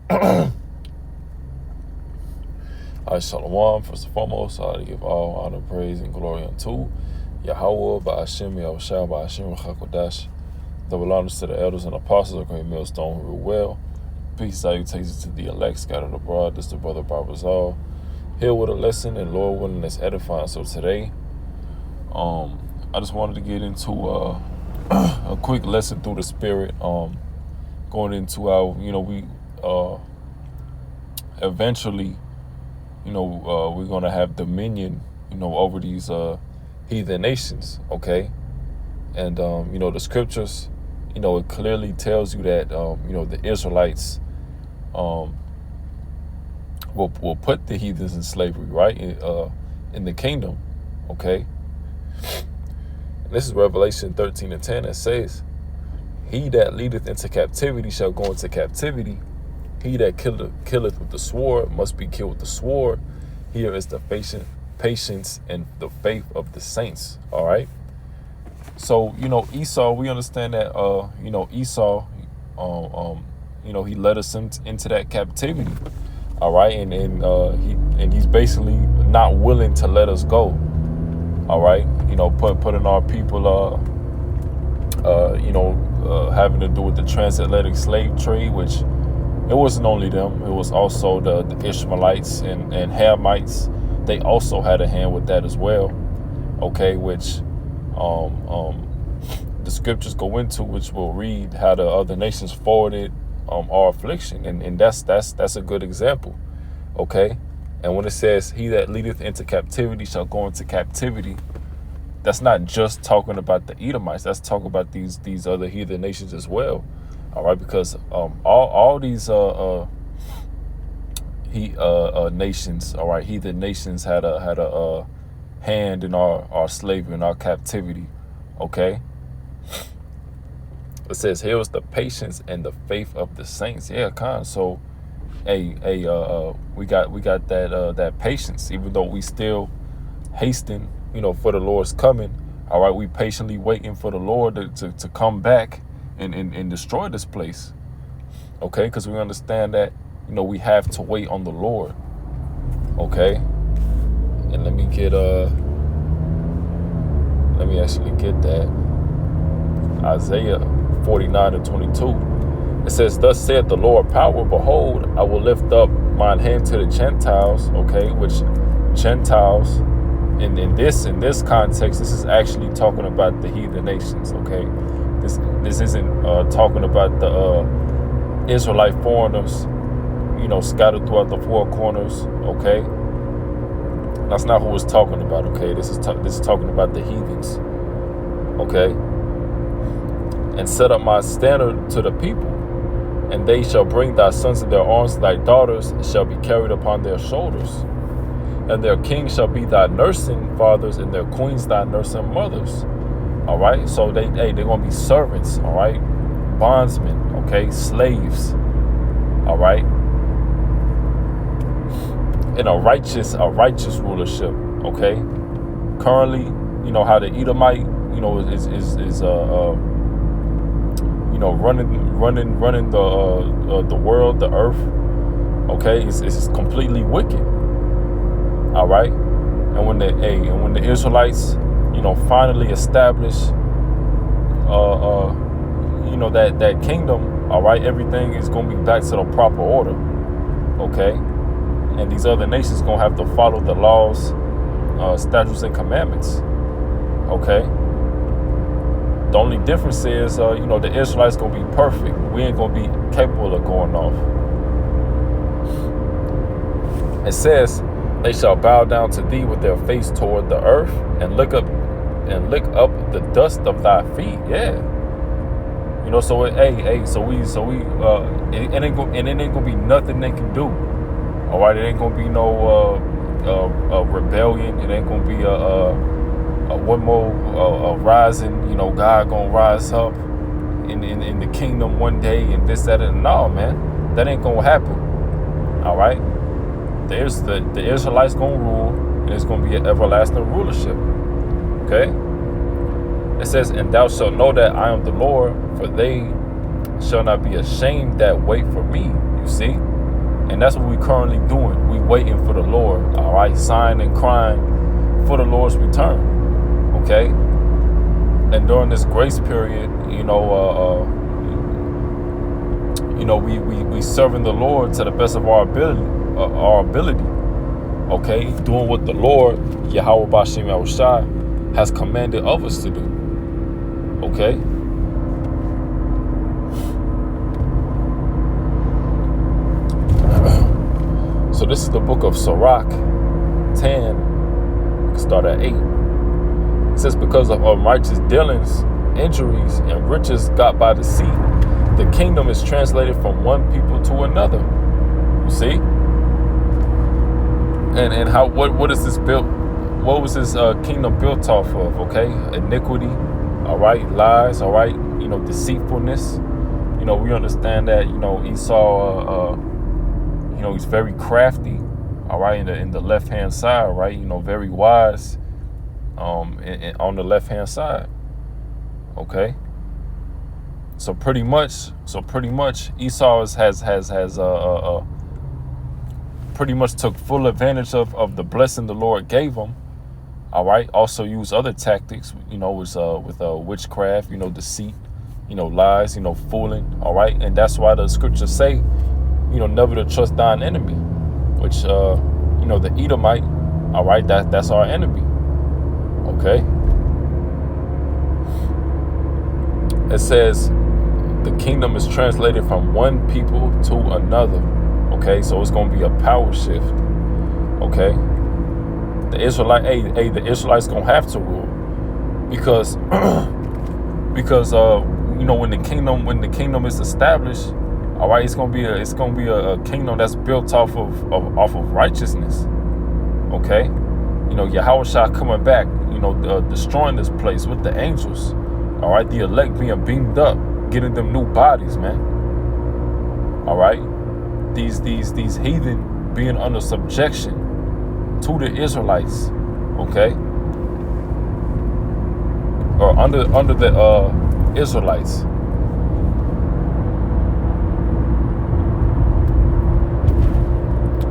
Shalom. First and foremost, I give all honor, praise, and glory unto Yahweh, Ba'ashem, Yahushua, Ba'ashem, Chakodash. Double honors to the elders and apostles of Great Millstone who rule well. Peace, salutations to the elect scattered abroad. This is the brother Barbazal. Here with a lesson, and Lord willing, that's edifying. So today, I just wanted to get into a quick lesson through the Spirit. Going into how we eventually, we're gonna have dominion, over these heathen nations. Okay, and the scriptures, it clearly tells you that the Israelites will put the heathens in slavery, right? In the kingdom. Okay. And this is Revelation 13:10. It says, "He that leadeth into captivity shall go into captivity. He that killeth with the sword must be killed with the sword. Here is the patience and the faith of the saints." All right. So Esau, we understand that Esau, he led us into that captivity. All right, and he's basically not willing to let us go. All right, putting our people, having to do with the transatlantic slave trade, which it wasn't only them; it was also the Ishmaelites and Hamites. They also had a hand with that as well. Okay, which the scriptures go into, which we'll read how the other nations forwarded our affliction, and that's a good example. Okay, and when it says, "He that leadeth into captivity shall go into captivity," that's not just talking about the Edomites. That's talking about these other heathen nations as well. All right, because all these nations, all right, heathen nations had a hand in our slavery and our captivity. Okay, it says, "Here was the patience and the faith of the saints." Yeah, so we got that patience, even though we still hasten, for the Lord's coming. All right, we patiently waiting for the Lord to come back and destroy this place. Okay, because we understand that we have to wait on the Lord. Okay, and let me actually get that. Isaiah 49:22. It says, "Thus saith the Lord power, behold, I will lift up mine hand to the Gentiles." Okay, which Gentiles in this context, this is actually talking about the heathen nations. Okay, this isn't talking about the Israelite foreigners, scattered throughout the four corners. Okay, that's not who it's talking about. Okay, this is talking about the heathens. Okay, "And set up my standard to the people, and they shall bring thy sons in their arms, thy daughters shall be carried upon their shoulders. And their kings shall be thy nursing fathers, and their queens thy nursing mothers." All right, so they're gonna be servants. All right, bondsmen. Okay, slaves. All right, in a righteous rulership. Okay, currently, how the Edomite, is running the world, the earth. Okay, it's completely wicked. All right, and when the Israelites, finally establish, that kingdom. All right, everything is gonna be back to the proper order. Okay, and these other nations gonna have to follow the laws, statutes, and commandments. Okay. The only difference is, the Israelites gonna be perfect. We ain't gonna be capable of going off. It says, "They shall bow down to thee with their face toward the earth, and lick up the dust of thy feet." Yeah, so it ain't gonna be nothing they can do. All right, it ain't gonna be no rebellion. It ain't gonna be one more rising. God gonna rise up in the kingdom one day, and this, that, and no, man, that ain't gonna happen. All right, the Israelites gonna rule, and it's gonna be an everlasting rulership. Okay, it says, "And thou shalt know that I am the Lord, for they shall not be ashamed that wait for me." You see, And that's what we currently doing. We waiting for the Lord, all right, sighing and crying for the Lord's return, okay? And during this grace period, we serving the Lord to the best of our ability, okay? Doing what the Lord, Yahweh Bashem Yahushua, has commanded of us to do, okay? So this is the book of Sirach 10, we can start at 8. It says, because of unrighteous dealings, injuries, and riches got by deceit, the kingdom is translated from one people to another. You see? And how what is this built? What was this kingdom built off of? Okay, iniquity, all right, lies, all right, deceitfulness. We understand that Esau, he's very crafty, all right, in the left hand side, right, very wise, on the left hand side, okay. So pretty much Esau has pretty much took full advantage of the blessing the Lord gave him. All right. Also use other tactics, with witchcraft, deceit, lies, fooling. All right. And that's why the scriptures say, never to trust thine enemy, which, the Edomite. All right. That's our enemy. Okay. It says the kingdom is translated from one people to another. Okay, so it's going to be a power shift. Okay, the Israelites going to have to rule because when the kingdom is established, all right, it's going to be a kingdom that's built off of righteousness. Okay, Yahushua coming back, destroying this place with the angels. All right, the elect being beamed up, getting them new bodies, man. All right. These heathen being under subjection to the Israelites, okay, or under the Israelites.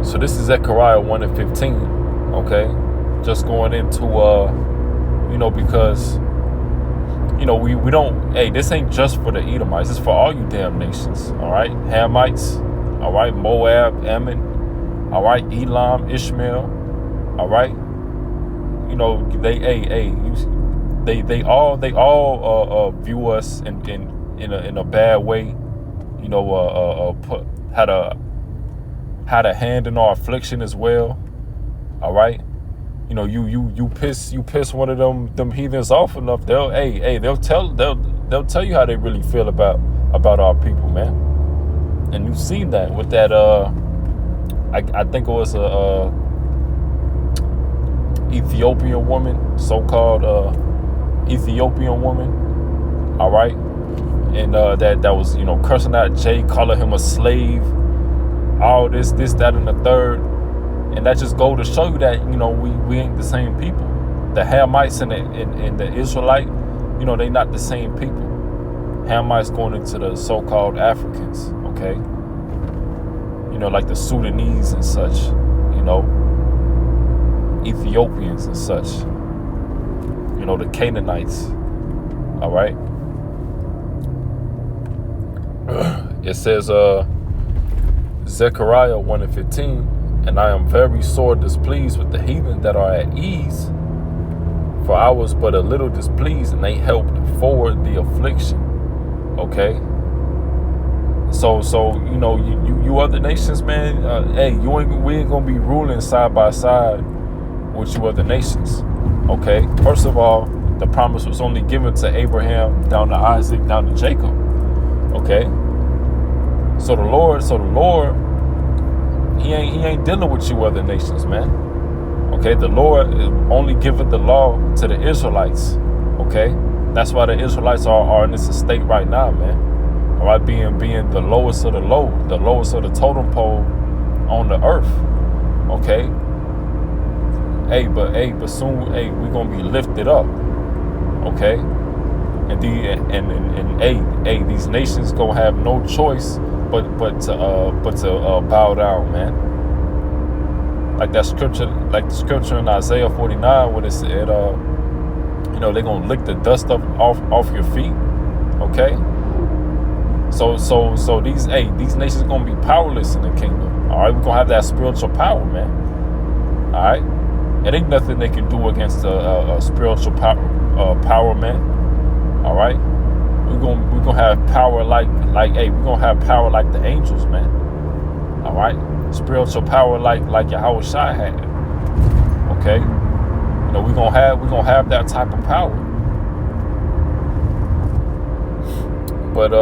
So this is Zechariah 1:15, okay, just going into because we don't. Hey, this ain't just for the Edomites. It's for all you damn nations. All right, Hamites. All right, Moab, Ammon, all right, Elam, Ishmael, all right. They all view us in a bad way. Had a hand in our affliction as well. All right, you piss one of them heathens off enough, they'll tell you how they really feel about our people, man. And you've seen that with that, I think it was a Ethiopian woman, so-called Ethiopian woman, all right? And that was, cursing out Jay, calling him a slave, all this, that, and the third. And that just go to show you that, we ain't the same people. The Hamites and the Israelite, they not the same people. Hamites going into the so-called Africans, okay? Like the Sudanese and such, Ethiopians and such, the Canaanites, all right? It says, Zechariah 1:15, and I am very sore displeased with the heathen that are at ease, for I was but a little displeased, and they helped forward the affliction. Okay, so you other nations, man. We ain't gonna be ruling side by side with you other nations. Okay, first of all, the promise was only given to Abraham, down to Isaac, down to Jacob. Okay, so the Lord, he ain't dealing with you other nations, man. Okay, the Lord only giveth the law to the Israelites. Okay. That's why the Israelites are in this state right now, man. All right, being the lowest of the low, the lowest of the totem pole on the earth. Okay. But soon, we're gonna be lifted up. Okay. And these nations gonna have no choice to bow down, man. Like the scripture in Isaiah 49, what it said, they're gonna lick the dust off your feet. Okay. So these nations are gonna be powerless in the kingdom. All right, we're gonna have that spiritual power, man. All right, it ain't nothing they can do against a spiritual power, man. All right, we're gonna have power like we're gonna have power like the angels, man. All right, spiritual power like Yahweh Shai had. Okay, we're gonna have that type of power. But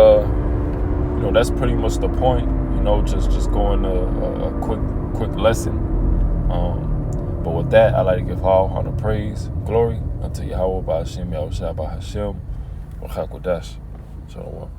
that's pretty much the point. Just going a quick lesson. But with that, I like to give all honor, praise, glory unto Yahweh by Hashem, Yahushua by Hashem, Wachakodash. Shalom.